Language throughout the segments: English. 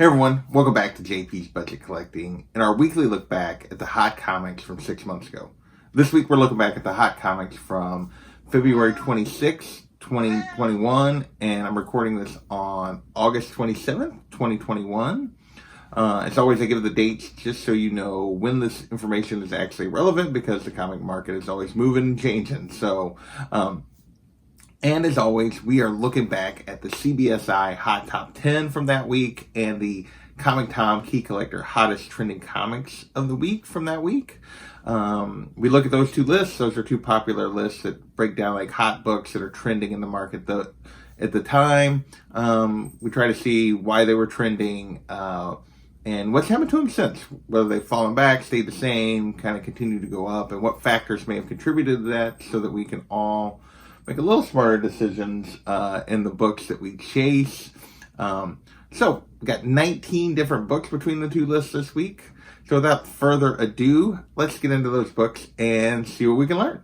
Hey everyone, welcome back to JP's Budget Collecting and our weekly look back at the hot comics from 6 months ago. This week we're looking back at the hot comics from February 26, 2021, and I'm recording this on August 27th, 2021. As always, I give the dates just so you know when this information is actually relevant because the comic market is always moving and changing. And as always, we are looking back at the CBSI Hot Top 10 from that week and the Comic Tom Key Collector Hottest Trending Comics of the Week from that week. We look at those two lists. Those are two popular lists that break down like hot books that are trending in the market at the time. We try to see why they were trending and what's happened to them since. Whether they've fallen back, stayed the same, kind of continued to go up, and what factors may have contributed to that so that we can all make a little smarter decisions in the books that we chase. So we got 19 different books between the two lists this week. So without further ado, let's get into those books and see what we can learn.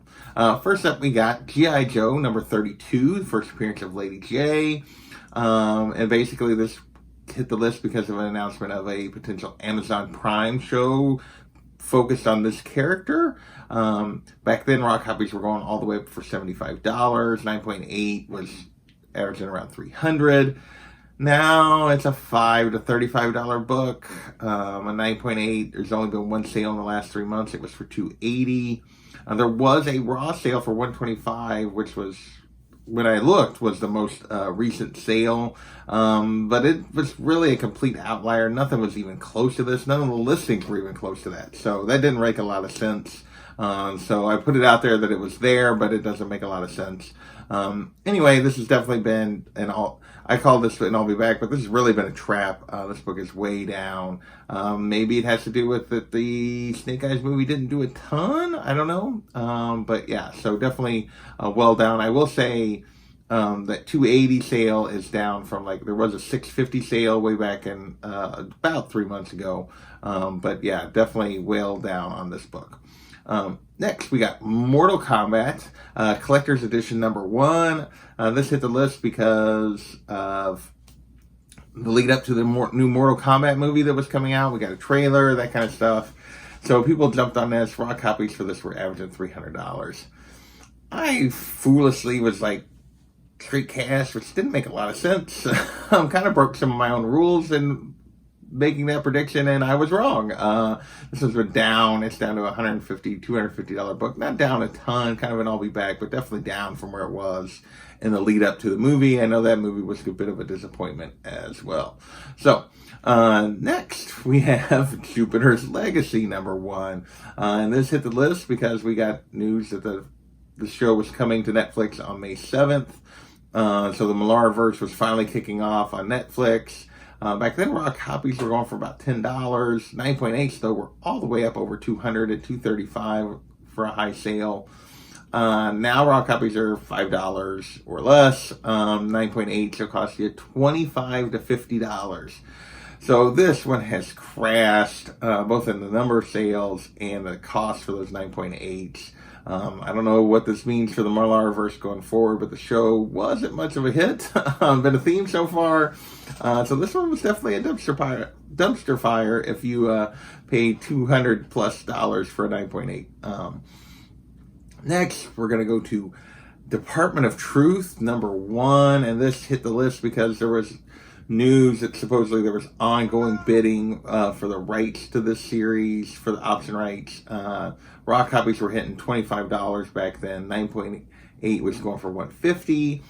First up, we got G.I. Joe number 32, the first appearance of Lady J. And basically this hit the list because of an announcement of a potential Amazon Prime show focused on this character. Back then, raw copies were going all the way up for $75. 9.8 was averaging around $300. Now it's a $5 to $35 book. A 9.8. There's only been one sale in the last 3 months. It was for $280. There was a raw sale for $125, which was, when I looked, was the most recent sale. But it was really a complete outlier. Nothing was even close to this. None of the listings were even close to that. So that didn't make a lot of sense. So I put it out there that it was there, but it doesn't make a lot of sense. Anyway, this has definitely been I call this and I'll be back, but this has really been a trap. This book is way down. Maybe it has to do with that the Snake Eyes movie didn't do a ton. I don't know. But yeah, so definitely well down. I will say that 280 sale is down from there was a 650 sale way back in about 3 months ago. But yeah, definitely well down on this book. Next, we got Mortal Kombat, Collector's Edition number 1. This hit the list because of the lead up to the new Mortal Kombat movie that was coming out. We got a trailer, that kind of stuff. So people jumped on this. Raw copies for this were averaging $300. I foolishly was straight cash, which didn't make a lot of sense. Kind of broke some of my own rules and making that prediction, and I was wrong. This was down. It's down to $150, $250 book. Not down a ton, kind of an I'll be back, but definitely down from where it was in the lead up to the movie. I know that movie was a bit of a disappointment as well. So next we have Jupiter's Legacy number 1. And this hit the list because we got news that the show was coming to Netflix on May 7th. So the Millarverse was finally kicking off on Netflix. Back then, raw copies were going for about $10. 9.8s, though, were all the way up over $200 at $235 for a high sale. Now, raw copies are $5 or less. 9.8s will cost you $25 to $50. So this one has crashed, both in the number of sales and the cost for those 9.8s. I don't know what this means for the Millarverse going forward, but the show wasn't much of a hit. Been a theme so far. So this one was definitely a dumpster fire if you paid $200 plus for a 9.8. Next, we're going to go to Department of Truth number 1, and this hit the list because there was news that supposedly there was ongoing bidding for the rights to this series, for the option rights. Raw copies were hitting $25 back then. 9.8 was going for $150.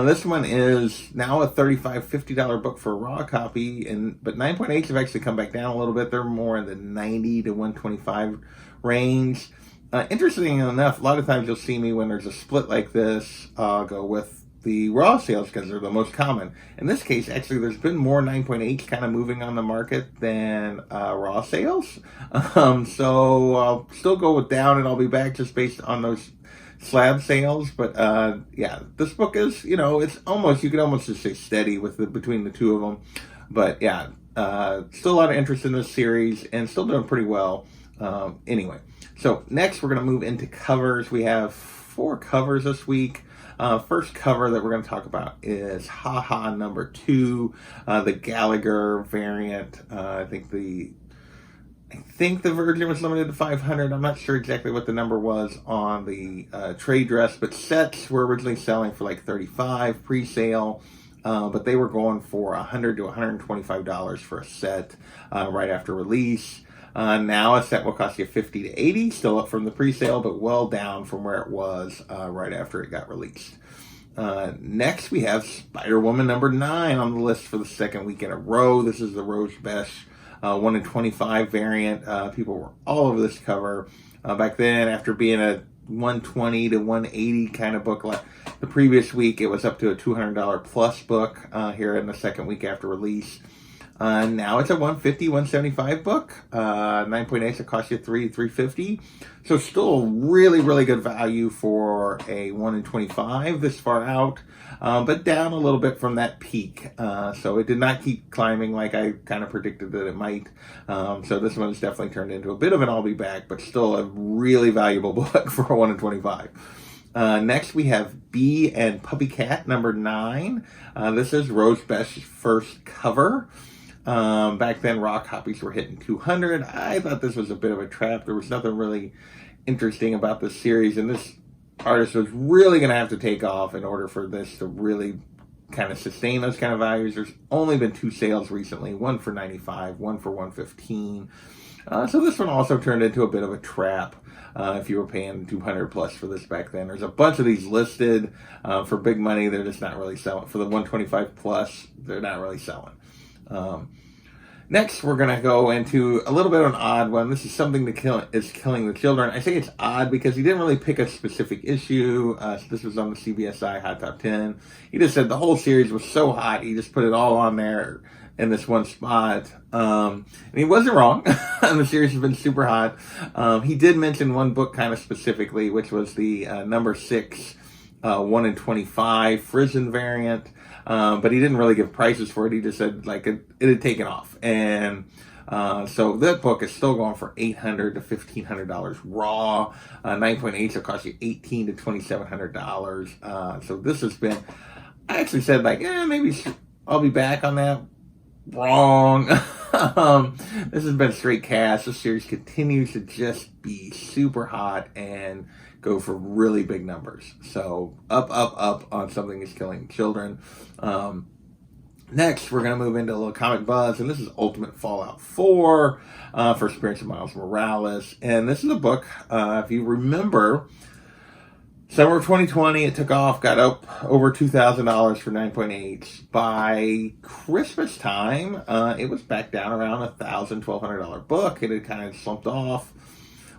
This one is now a $35, $50 book for a raw copy, but 9.8s have actually come back down a little bit. They're more in the $90 to $125 range. Interesting enough, a lot of times you'll see me when there's a split like this, go with the raw sales because they're the most common. In this case, actually, there's been more 9.8s kind of moving on the market than raw sales. So I'll still go with down, and I'll be back just based on those slab sales. But yeah, this book is, it's almost, you could almost just say steady between the two of them. But yeah, still a lot of interest in this series and still doing pretty well. Anyway, so next we're going to move into covers. We have 4 covers this week. First cover that we're going to talk about is Haha number 2, the Gallagher variant. I think the version was limited to 500. I'm not sure exactly what the number was on the trade dress, but sets were originally selling for like $35 pre-sale. But they were going for $100 to $125 for a set right after release. Now a set will cost you $50 to $80, still up from the pre-sale, but well down from where it was right after it got released. Next, we have Spider-Woman number 9 on the list for the second week in a row. This is the Rose Besh 1 in 25 variant. People were all over this cover. Back then, after being a 120 to 180 kind of book, the previous week it was up to a $200 plus book here in the second week after release. Now it's a 150, 175 book. 9.8, it costs you $350. So still really, really good value for a 1 in 25 this far out, but down a little bit from that peak. So it did not keep climbing like I kind of predicted that it might. So this one's definitely turned into a bit of an I'll be back, but still a really valuable book for a 1 in 25. Next, we have Bee and Puppy Cat number 9. This is Rose Besh's first cover. Back then, raw copies were hitting 200. I thought this was a bit of a trap. There was nothing really interesting about this series, and this artist was really going to have to take off in order for this to really kind of sustain those kind of values. There's only been 2 sales recently, one for 95, one for 115. So this one also turned into a bit of a trap. If you were paying 200 plus for this back then. There's a bunch of these listed for big money. They're just not really selling. For the 125 plus, they're not really selling. Next, we're going to go into a little bit of an odd one. This is something that is killing the children. I think it's odd because he didn't really pick a specific issue. This was on the CBSI Hot Top 10. He just said the whole series was so hot, he just put it all on there in this one spot. And he wasn't wrong. The series has been super hot. He did mention one book kind of specifically, which was the number 6, 1 in 25 Frisian variant. But he didn't really give prices for it. He just said like it had taken off. And so that book is still going for $800 to $1,500 raw. 9.8 will cost you $1,800 to $2,700. So this has been, I actually said like, maybe I'll be back on that. Wrong. This has been straight cash. This series continues to just be super hot and go for really big numbers. So up on something that's killing children. Next, we're going to move into a little comic buzz, and this is Ultimate Fallout 4, First Appearance of Miles Morales. And this is a book, if you remember, summer of 2020, it took off, got up over $2,000 for 9.8. By Christmas time, it was back down around $1,000, $1,200 book. It had kind of slumped off.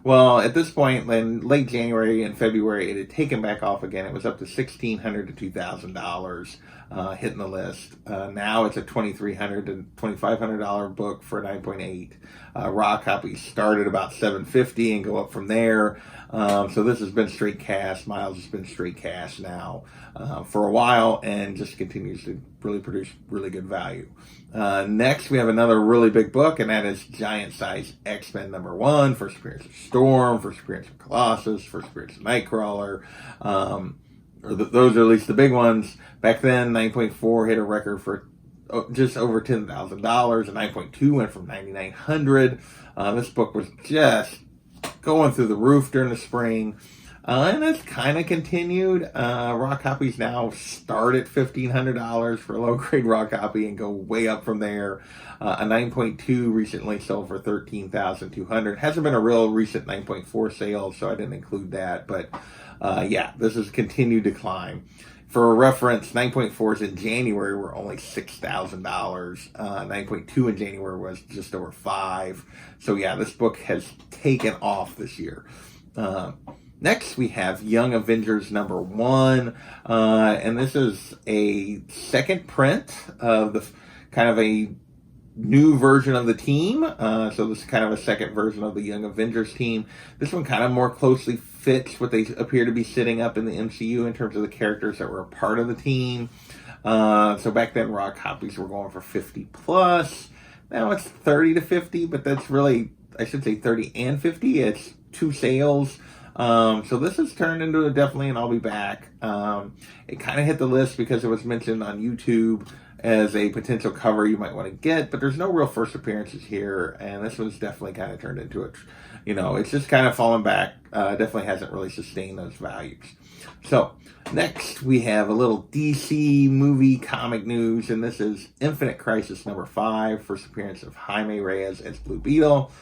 Well, at this point, in late January and February, it had taken back off again. It was up to $1,600 to $2,000 hitting the list. Now it's a $2,300 to $2,500 book for 9.8. Raw copies start at about $750 and go up from there. So this has been straight cash. Miles has been straight cash now for a while and just continues to really produce really good value. Next, we have another really big book, and that is Giant Size X-Men number 1, First Appearance of Storm, First Appearance of Colossus, First Appearance of Nightcrawler. Those are at least the big ones. Back then, 9.4 hit a record for just over $10,000, and 9.2 went from $9,900. This book was just going through the roof during the spring. And it's kind of continued. Raw copies now start at $1,500 for a low-grade raw copy and go way up from there. A 9.2 recently sold for $13,200. Hasn't been a real recent 9.4 sale, so I didn't include that. But yeah, this has continued to climb. For reference, 9.4s in January were only $6,000. 9.2 in January was just over $5,000. So yeah, this book has taken off this year. Next, we have Young Avengers number 1, and this is a second print of the kind of a new version of the team. So this is kind of a second version of the Young Avengers team. This one kind of more closely fits what they appear to be setting up in the MCU in terms of the characters that were a part of the team. So back then, raw copies were going for 50 plus. Now it's 30 to 50, but that's really, I should say 30 and 50. It's 2 sales. So this has turned into definitely an I'll be back. It kind of hit the list because it was mentioned on YouTube as a potential cover you might want to get, but there's no real first appearances here, and this one's definitely kind of turned into it's just kind of fallen back. Definitely hasn't really sustained those values. So next we have a little DC movie comic news, and this is Infinite Crisis #5, first appearance of Jaime Reyes as Blue Beetle.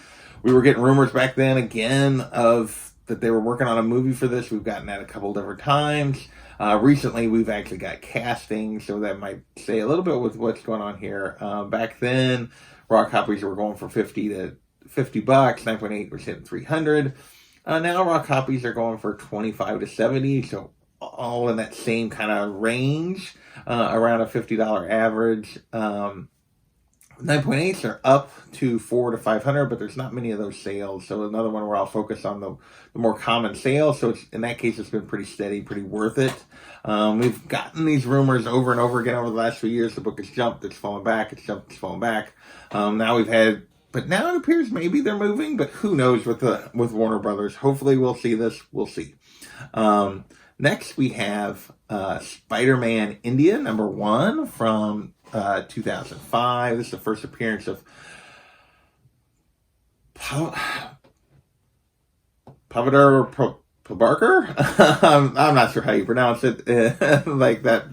We were getting rumors back then again of that they were working on a movie for this. We've gotten that a couple different times. Recently, we've actually got casting, so that might say a little bit with what's going on here. Back then, raw copies were going for $50 to $50. 9.8 was hitting 300. Now raw copies are going for 25 to 70, so all in that same kind of range, around a $50 average. 9.8s are up to 400 to 500, but there's not many of those sales. So another one where I'll focus on the more common sales. So in that case, it's been pretty steady, pretty worth it. We've gotten these rumors over and over again over the last few years. The book has jumped, it's fallen back, it's jumped, it's fallen back. Now it appears maybe they're moving, but who knows with Warner Brothers. Hopefully we'll see this. We'll see. Next we have Spider-Man India #1 from 2005. This is the first appearance of Pavadar Pabarkar. I'm not sure how you pronounce it, like that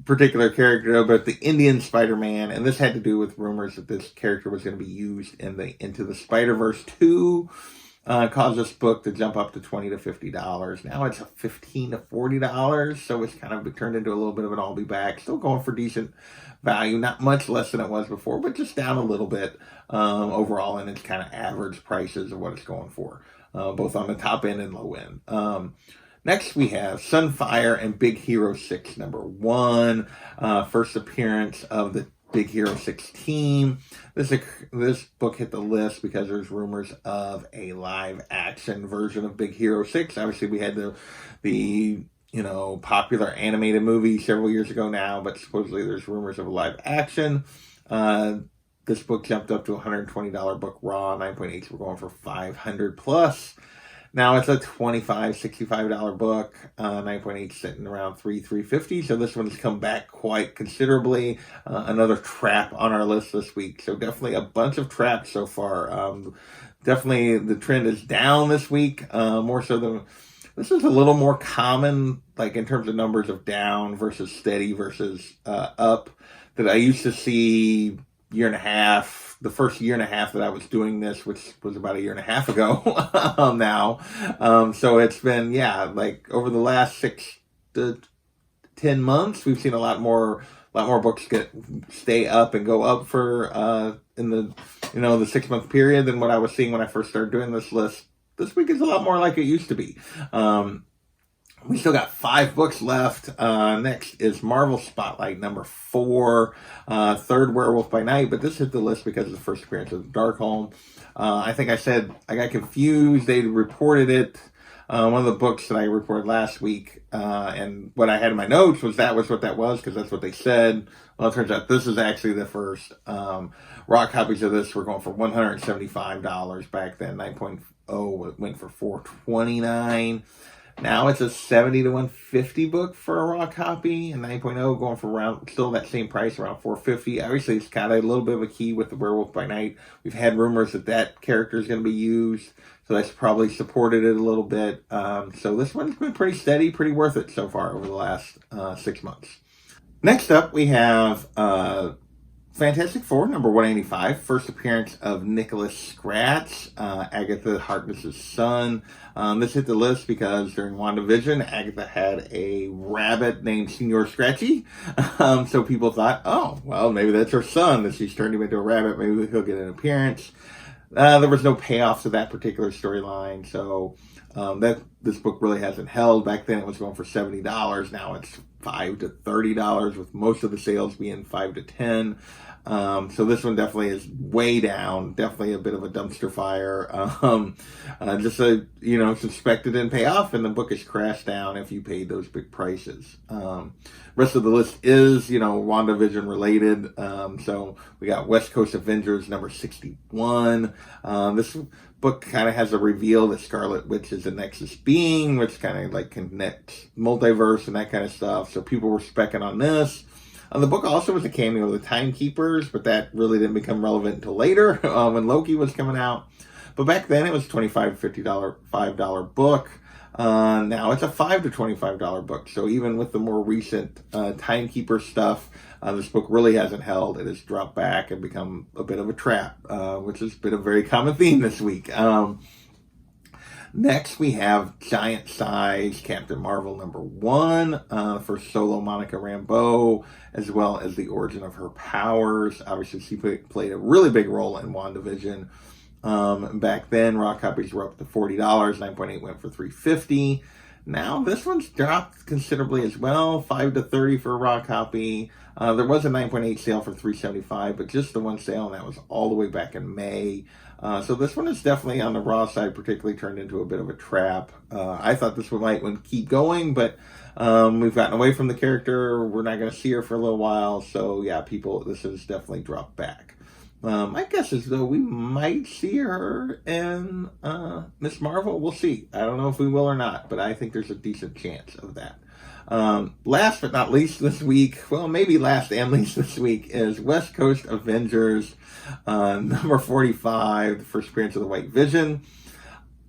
particular character, but the Indian Spider-Man, and this had to do with rumors that this character was going to be used in Into the Spider-Verse 2. Caused this book to jump up to $20 to $50. Now it's $15 to $40, so it's kind of turned into a little bit of an I'll be back. Still going for decent value, not much less than it was before, but just down a little bit overall, and it's kind of average prices of what it's going for, both on the top end and low end. Next, we have Sunfire and Big Hero 6 #1, first appearance of the Big Hero 6 team. This book hit the list because there's rumors of a live action version of Big Hero 6. Obviously, we had the popular animated movie several years ago now, but supposedly there's rumors of a live action. This book jumped up to $120 book raw. 9.8s were going for 500 plus. Now it's a $25, $65 book. 9.8 sitting around $350. So this one's come back quite considerably. Another trap on our list this week. So definitely a bunch of traps so far. Definitely the trend is down this week. More so than this is a little more common, like in terms of numbers of down versus steady versus up, that I used to see the first year and a half that I was doing this, which was about a year and a half ago now. So it's been, like over the last 6 to 10 months, we've seen a lot more books stay up and go up for in the 6-month period than what I was seeing when I first started doing this list. This week is a lot more like it used to be. We still got 5 books left. Next is Marvel Spotlight #4, third Werewolf by Night, but this hit the list because of the first appearance of Darkholme. I think I said I got confused. They reported it. One of the books that I reported last week, and what I had in my notes was what that was, because that's what they said. Well, it turns out this is actually the first. Raw copies of this were going for $175 back then. 9.0 went for $429. Now it's a $70 to $150 book for a raw copy, and 9.0 going for still that same price, around $450. Obviously, it's got a little bit of a key with the Werewolf by Night. We've had rumors that character is going to be used, so that's probably supported it a little bit. So this one's been pretty steady, pretty worth it so far over the last 6 months. Next up, we have Fantastic Four #185, first appearance of Nicholas Scratch, Agatha Harkness's son. This hit the list because during WandaVision, Agatha had a rabbit named Senor Scratchy. So people thought, oh, well, maybe that's her son, that she's turned him into a rabbit. Maybe he'll get an appearance. There was no payoff to that particular storyline, so this book really hasn't held. Back then it was going for $70. Now it's $5 to $30, with most of the sales being $5 to $10. So this one definitely is way down, definitely a bit of a dumpster fire. Just so you know, suspect it didn't pay off, and the book has crashed down if you paid those big prices. Rest of the list is, WandaVision related. So we got West Coast Avengers number 61. This book kind of has a reveal that Scarlet Witch is a Nexus being, which kind of like connects multiverse and that kind of stuff. So people were specking on this. The book also was a cameo of the Timekeepers, but that really didn't become relevant until later when Loki was coming out. But back then it was $25 to $50, $5 book. Now it's a $5 to $25 book. So even with the more recent Timekeeper stuff, this book really hasn't held. It has dropped back and become a bit of a trap, which has been a very common theme this week. Next, we have Giant Size Captain Marvel number 1 for solo Monica Rambeau, as well as the origin of her powers. Obviously, she played a really big role in WandaVision. Back then, raw copies were up to $40. 9.8 went for $3.50. Now, this one's dropped considerably as well, $5 to $30 for a raw copy. There was a 9.8 sale for $3.75, but just the one sale, and that was all the way back in May. So this one is definitely on the raw side, particularly turned into a bit of a trap. I thought this one might keep going, but we've gotten away from the character. We're not going to see her for a little while. So yeah, this has definitely dropped back. My guess is, though, we might see her in Miss Marvel. We'll see. I don't know if we will or not, but I think there's a decent chance of that. Last but not least this week, well, maybe last and least this week, is West Coast Avengers number 45, the first appearance of the White Vision.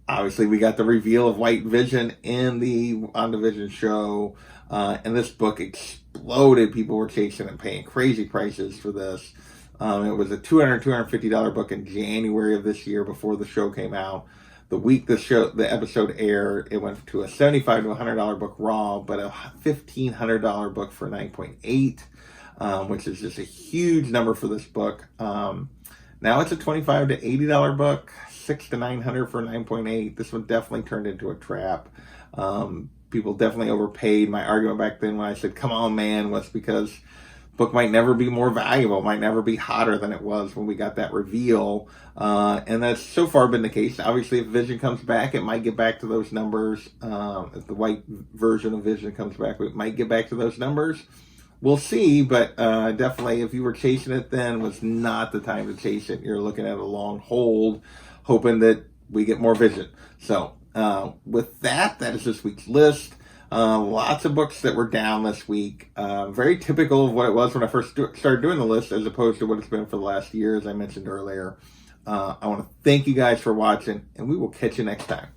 Obviously, we got the reveal of White Vision in the WandaVision show, and this book exploded. People were chasing and paying crazy prices for this. It was a $250 book in January of this year before the show came out. The week the episode aired, it went to a $75 to $100 book raw, but a $1,500 book for 9.8, which is just a huge number for this book. Now it's a $25 to $80 book, $600 to $900 for 9.8. This one definitely turned into a trap. People definitely overpaid. My argument back then when I said, "Come on, man," was because book might never be more valuable, might never be hotter than it was when we got that reveal. And that's so far been the case. Obviously, if Vision comes back, it might get back to those numbers. If the white version of Vision comes back, it might get back to those numbers. We'll see, but definitely if you were chasing it then, was not the time to chase it. You're looking at a long hold, hoping that we get more Vision. So with that is this week's list. Lots of books that were down this week. Very typical of what it was when I first started doing the list, as opposed to what it's been for the last year, as I mentioned earlier. I want to thank you guys for watching, and we will catch you next time.